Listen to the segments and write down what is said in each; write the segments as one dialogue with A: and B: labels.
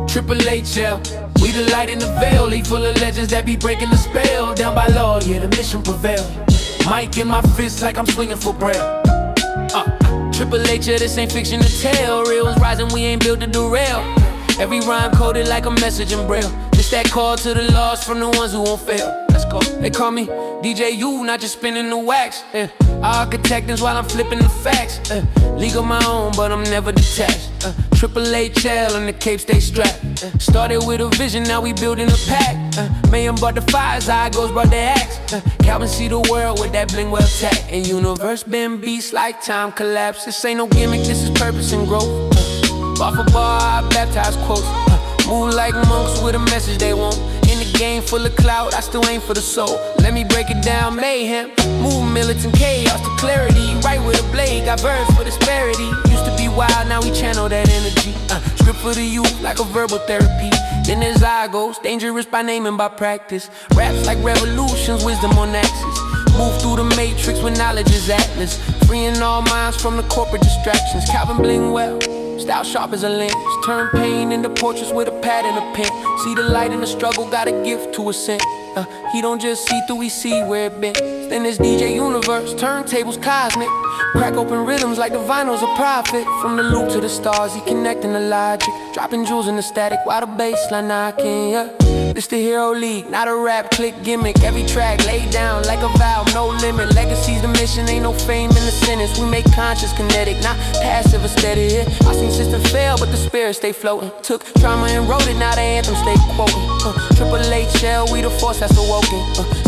A: Triple HL, we the light in the veil, league full of legends that be breaking the spell. Down by law, yeah, the mission prevail. Mic in my fist like I'm swinging for braille. Triple H, yeah, this ain't fiction to tell. Real is rising, we ain't built to derail. Every rhyme coded like a message in braille. Just that call to the lost from the ones who won't fail. Let's go. They call me DJU, not just spinning the wax. I architect this while I'm flipping the facts. League of my own, but I'm never detached. Triple HL and the cape stay strapped. Started with a vision, now we building a pack. Mayh3m brought the fire, Zygos brought the axe. Calvin see the world with that bling well tech. And Universe been beats like time collapse. This ain't no gimmick, this is purpose and growth. Bar for bar, I baptize quotes. Move like monks with a message they want. In the game full of clout, I still aim for the soul. Let me break it down, Mayh3m. Move militant chaos to clarity. Right with a blade, got verbs for disparity. Used to be wild, now we channel that energy. Script for the youth like a verbal therapy. Then there's Zygos, dangerous by name and by practice. Raps like revolutions, wisdom on axis. Move through the matrix when knowledge is atlas. Freeing all minds from the corporate distractions. Calvin bling well, style sharp as a lens. Turn pain into portraits with a pad and a pen. See the light in the struggle, got a gift to ascend. He don't just see through, he see where it been. Then there's DJ Universe, turntables cosmic. Crack open rhythms like the vinyl's a prophet. From the loop to the stars, he connecting the logic. Dropping jewels in the static while the bassline knocking, yeah. This the hero league, not a rap click gimmick. Every track laid down like a vow, no limit. Legacy's the mission, ain't no fame in the sentence. We make conscious kinetic, not passive aesthetic. I seen system fail, but the spirit stay floating. Took trauma and wrote it, now the anthem stay quoting. Triple HL, we the force that's awoken.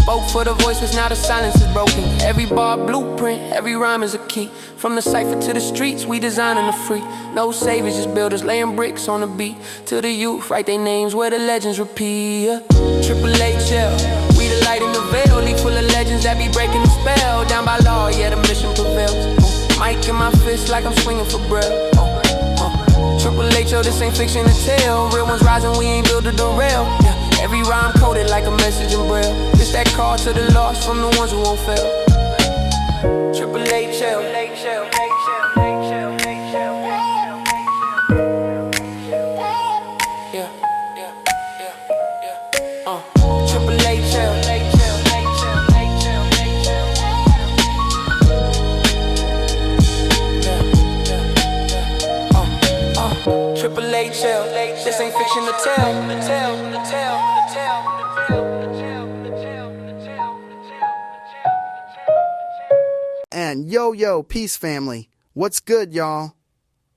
A: Spoke for the voices, now the silence is broken. Every bar blueprint, every rhyme is a key. From the cypher to the streets, we designing the free. No saviors, just builders laying bricks on the beat. To the youth, write their names where the legends repeat. Triple HL, we the light in the veil, league full of legends that be breaking the spell. Down by law, yeah, the mission prevails. Mic in my fist like I'm swinging for braille. Triple HL, this ain't fiction to tell. Real ones rising, we ain't built to derail. Yeah, every rhyme coded like a message in braille. It's that call to the lost from the ones who won't fail. Triple HL. Triple HL, this ain't fiction to tell.
B: And yo, peace family. What's good, y'all?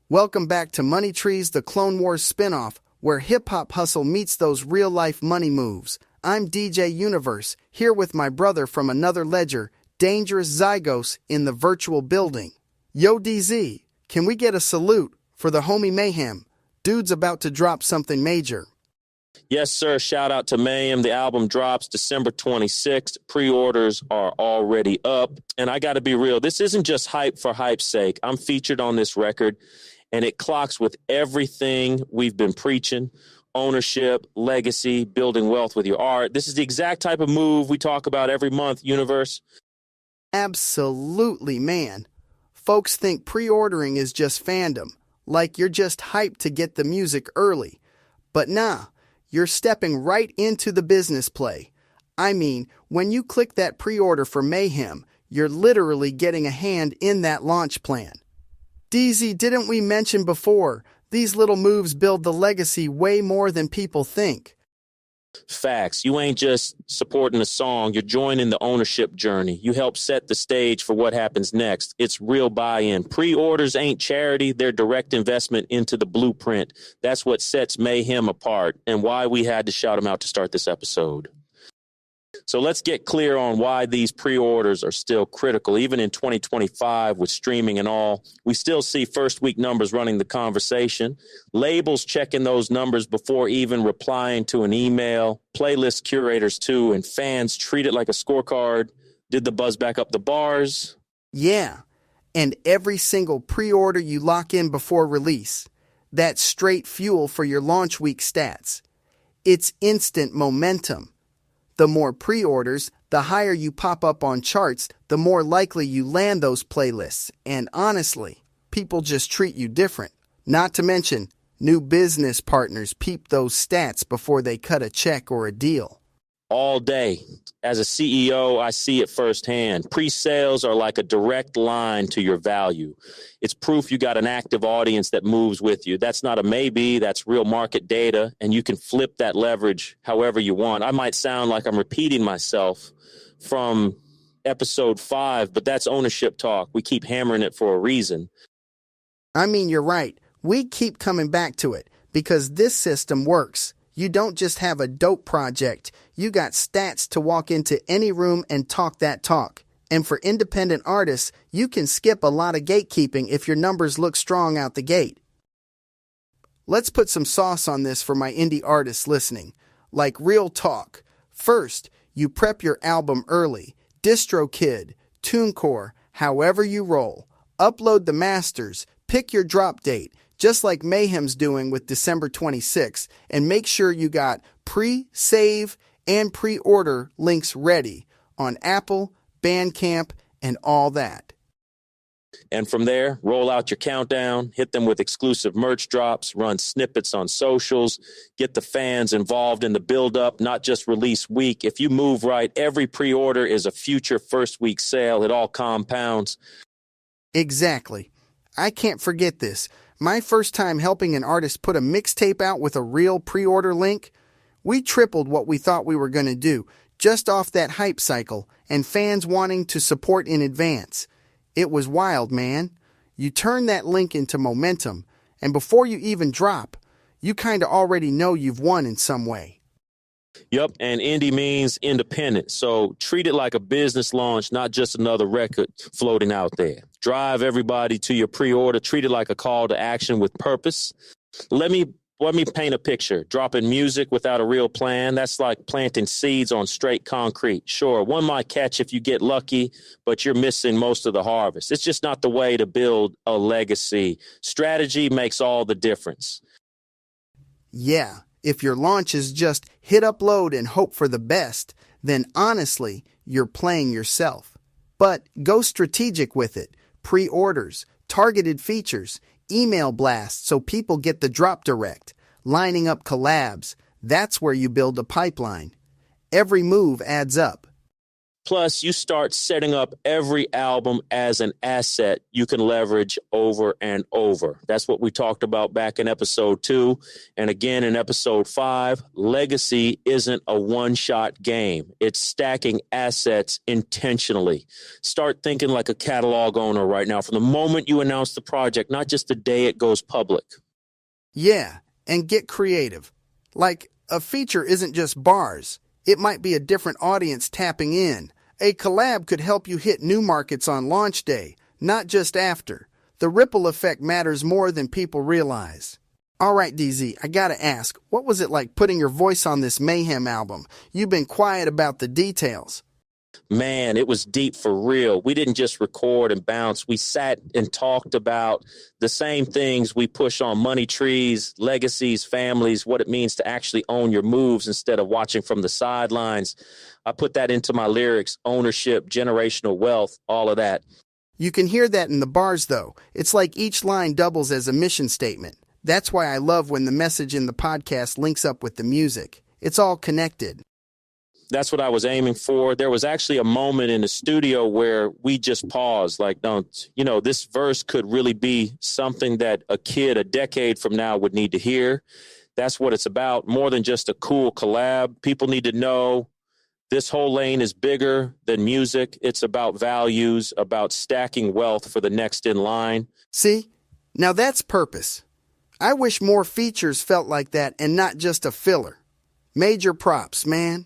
B: Welcome back to Money Trees, the Clone Wars Spinoff, where hip-hop hustle meets those real-life money moves. I'm DJ Universe, here with my brother from another ledger, Dangerous Zygos, in the virtual building. Yo, DZ, can we get a salute for the homie Mayh3m? Dude's about to drop something major.
C: Yes, sir. Shout out to Mayh3m. The album drops December 26th. Pre-orders are already up. And I got to be real, this isn't just hype for hype's sake. I'm featured on this record, and it clocks with everything we've been preaching. Ownership, legacy, building wealth with your art. This is the exact type of move we talk about every month, Universe.
B: Absolutely, man. Folks think pre-ordering is just fandom, like you're just hyped to get the music early. But nah, you're stepping right into the business play. I mean, when you click that pre-order for Mayh3m, you're literally getting a hand in that launch plan. DZ, didn't we mention before, these little moves build the legacy way more than people think.
C: Facts. You ain't just supporting a song, you're joining the ownership journey. You help set the stage for what happens next. It's real buy-in. Pre-orders ain't charity, they're direct investment into the blueprint. That's what sets Mayh3m apart and why we had to shout him out to start this episode. So let's get clear on why these pre-orders are still critical. Even in 2025 with streaming and all, we still see first week numbers running the conversation. Labels checking those numbers before even replying to an email. Playlist curators too, and fans treat it like a scorecard. Did the buzz back up the bars?
B: Yeah, and every single pre-order you lock in before release, that's straight fuel for your launch week stats. It's instant momentum. The more pre-orders, The higher you pop up on charts, the more likely you land those playlists. And honestly, people just treat you different. Not to mention, new business partners peep those stats before they cut a check or a deal.
C: All day. As a CEO, I see it firsthand. Pre-sales are like a direct line to your value. It's proof you got an active audience that moves with you. That's not a maybe, that's real market data, and you can flip that leverage however you want. I might sound like I'm repeating myself from episode 5, but that's ownership talk. We keep hammering it for a reason.
B: I mean, you're right. We keep coming back to it because this system works. You don't just have a dope project. You got stats to walk into any room and talk that talk. And for independent artists, you can skip a lot of gatekeeping if your numbers look strong out the gate. Let's put some sauce on this for my indie artists listening. Like real talk. First, you prep your album early. DistroKid, TuneCore, however you roll. Upload the masters. Pick your drop date, just like Mayh3m's doing with December 26th, and make sure you got pre-save and pre-order links ready on Apple, Bandcamp, and all that.
C: And from there, roll out your countdown, hit them with exclusive merch drops, run snippets on socials, get the fans involved in the build-up, not just release week. If you move right, every pre-order is a future first week sale. It all compounds.
B: Exactly. I can't forget this. My first time helping an artist put a mixtape out with a real pre-order link, we tripled what we thought we were going to do, just off that hype cycle and fans wanting to support in advance. It was wild, man. You turn that link into momentum, and before you even drop, you kind of already know you've won in some way.
C: Yep, and indie means independent, so treat it like a business launch, not just another record floating out there. Drive everybody to your pre-order, treat it like a call to action with purpose. Let me paint a picture. Dropping music without a real plan, that's like planting seeds on straight concrete. Sure, one might catch if you get lucky, but you're missing most of the harvest. It's just not the way to build a legacy. Strategy makes all the difference.
B: Yeah. If your launch is just hit upload and hope for the best, then honestly, you're playing yourself. But go strategic with it. Pre-orders, targeted features, email blasts so people get the drop direct, lining up collabs. That's where you build a pipeline. Every move adds up.
C: Plus, you start setting up every album as an asset you can leverage over and over. That's what we talked about back in episode 2. And again in episode 5, legacy isn't a one-shot game. It's stacking assets intentionally. Start thinking like a catalog owner right now from the moment you announce the project, not just the day it goes public.
B: Yeah, and get creative. Like, a feature isn't just bars. It might be a different audience tapping in. A collab could help you hit new markets on launch day, not just after. The ripple effect matters more than people realize. All right, DZ, I gotta ask, what was it like putting your voice on this Mayh3m album? You've been quiet about the details.
C: Man, it was deep for real. We didn't just record and bounce. We sat and talked about the same things we push on money trees, legacies, families, what it means to actually own your moves instead of watching from the sidelines. I put that into my lyrics, ownership, generational wealth, all of that.
B: You can hear that in the bars, though. It's like each line doubles as a mission statement. That's why I love when the message in the podcast links up with the music. It's all connected.
C: That's what I was aiming for. There was actually a moment in the studio where we just paused, like, this verse could really be something that a kid a decade from now would need to hear. That's what it's about. More than just a cool collab. People need to know this whole lane is bigger than music. It's about values, about stacking wealth for the next in line.
B: See? Now that's purpose. I wish more features felt like that and not just a filler. Major props, man.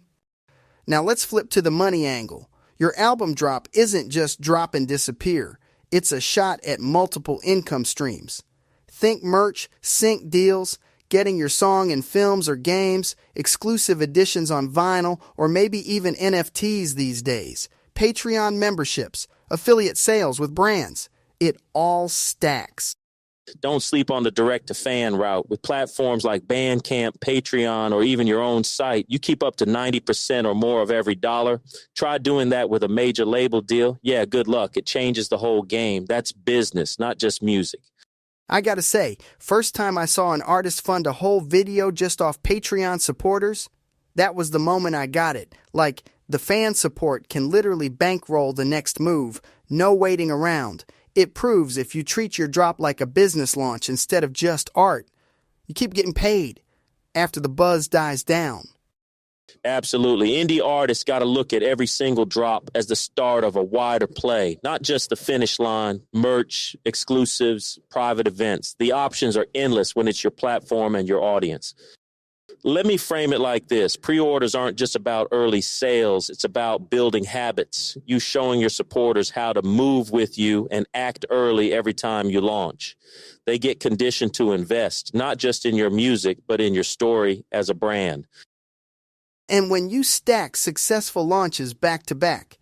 B: Now let's flip to the money angle. Your album drop isn't just drop and disappear. It's a shot at multiple income streams. Think merch, sync deals, getting your song in films or games, exclusive editions on vinyl, or maybe even NFTs these days, Patreon memberships, affiliate sales with brands. It all stacks.
C: Don't sleep on the direct-to-fan route. With platforms like Bandcamp, Patreon, or even your own site, you keep up to 90% or more of every dollar. Try doing that with a major label deal. Yeah, good luck. It changes the whole game. That's business, not just music.
B: I gotta say, first time I saw an artist fund a whole video just off Patreon supporters, that was the moment I got it. Like, the fan support can literally bankroll the next move. No waiting around. It proves if you treat your drop like a business launch instead of just art, you keep getting paid after the buzz dies down.
C: Absolutely. Indie artists got to look at every single drop as the start of a wider play, not just the finish line, merch, exclusives, private events. The options are endless when it's your platform and your audience. Let me frame it like this. Pre-orders aren't just about early sales. It's about building habits. You showing your supporters how to move with you and act early every time you launch. They get conditioned to invest, not just in your music, but in your story as a brand.
B: And when you stack successful launches back to back,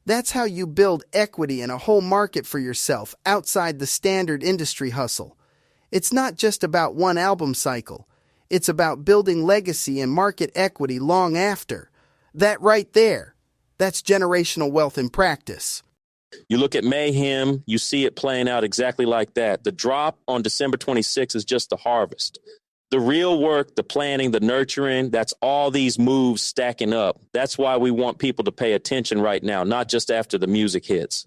B: that's how you build equity in a whole market for yourself outside the standard industry hustle. It's not just about one album cycle. It's about building legacy and market equity long after. That right there, that's generational wealth in practice.
C: You look at Mayh3m, you see it playing out exactly like that. The drop on December 26th is just the harvest. The real work, the planning, the nurturing, that's all these moves stacking up. That's why we want people to pay attention right now, not just after the music hits.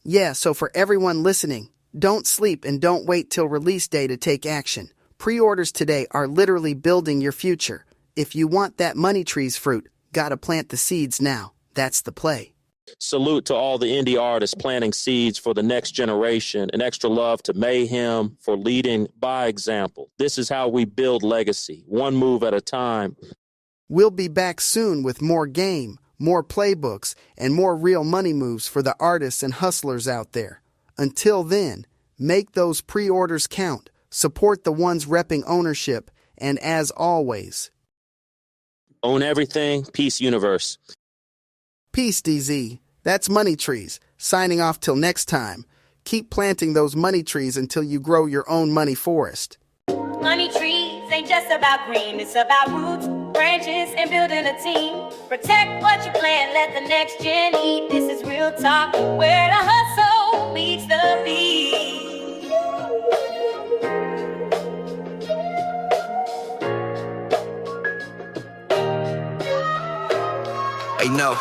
B: Yeah, so for everyone listening, don't sleep and don't wait till release day to take action. Pre-orders today are literally building your future. If you want that money tree's fruit, gotta plant the seeds now. That's the play.
C: Salute to all the indie artists planting seeds for the next generation, and extra love to Mayh3m for leading by example. This is how we build legacy, one move at a time.
B: We'll be back soon with more game, more playbooks, and more real money moves for the artists and hustlers out there. Until then, make those pre-orders count. Support the ones repping ownership, and as always,
C: own everything. Peace, universe.
B: Peace, DZ. That's Money Trees. Signing off till next time. Keep planting those money trees until you grow your own money forest.
D: Money trees ain't just about green, it's about roots, branches, and building a team. Protect what you plant, let the next gen eat. This is real talk, where the hustle meets the beat.
E: Hey, no,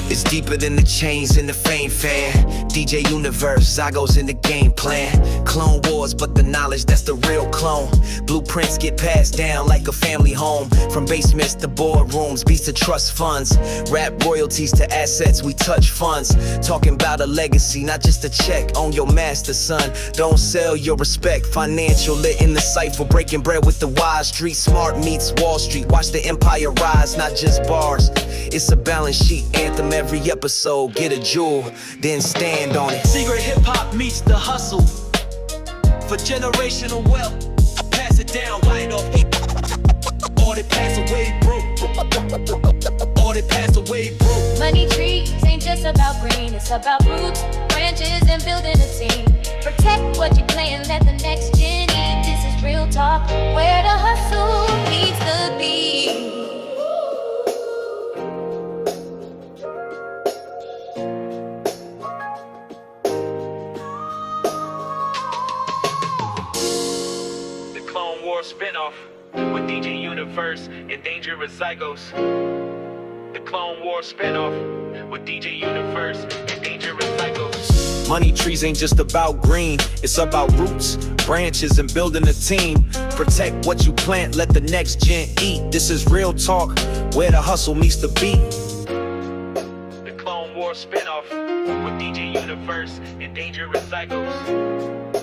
E: it's deeper than the chains in the fame fair. DJ Universe, Zygos in the game plan. Clone Wars, but the knowledge, that's the real clone. Blueprints get passed down like a family home. From basements to boardrooms, beats to trust funds. Rap royalties to assets, we touch funds. Talking about a legacy, not just a check. Own your master, son. Don't sell your respect. Financial lit in the cipher, breaking bread with the wise. Street smart meets Wall Street. Watch the empire rise, not just bars. It's a balance sheet anthem every episode. Get a jewel, then stand on it.
F: Secret hip-hop meets the hustle for generational wealth. Pass it down right off. Or they pass away broke. Or they pass away broke.
D: Money trees ain't just about green, it's about roots, branches, and building a team. Protect what you plant, let the next gen eat. This is real talk, where the hustle meets the beat.
F: Clone Wars Spinoff with DJ Universe and Dangerous Zygos. The Clone Wars Spinoff with DJ Universe and Dangerous Zygos.
E: Money trees ain't just about green, it's about roots, branches, and building a team. Protect what you plant, let the next gen eat. This is real talk, where the hustle meets the beat.
F: The Clone Wars Spinoff with DJ Universe and Dangerous Zygos.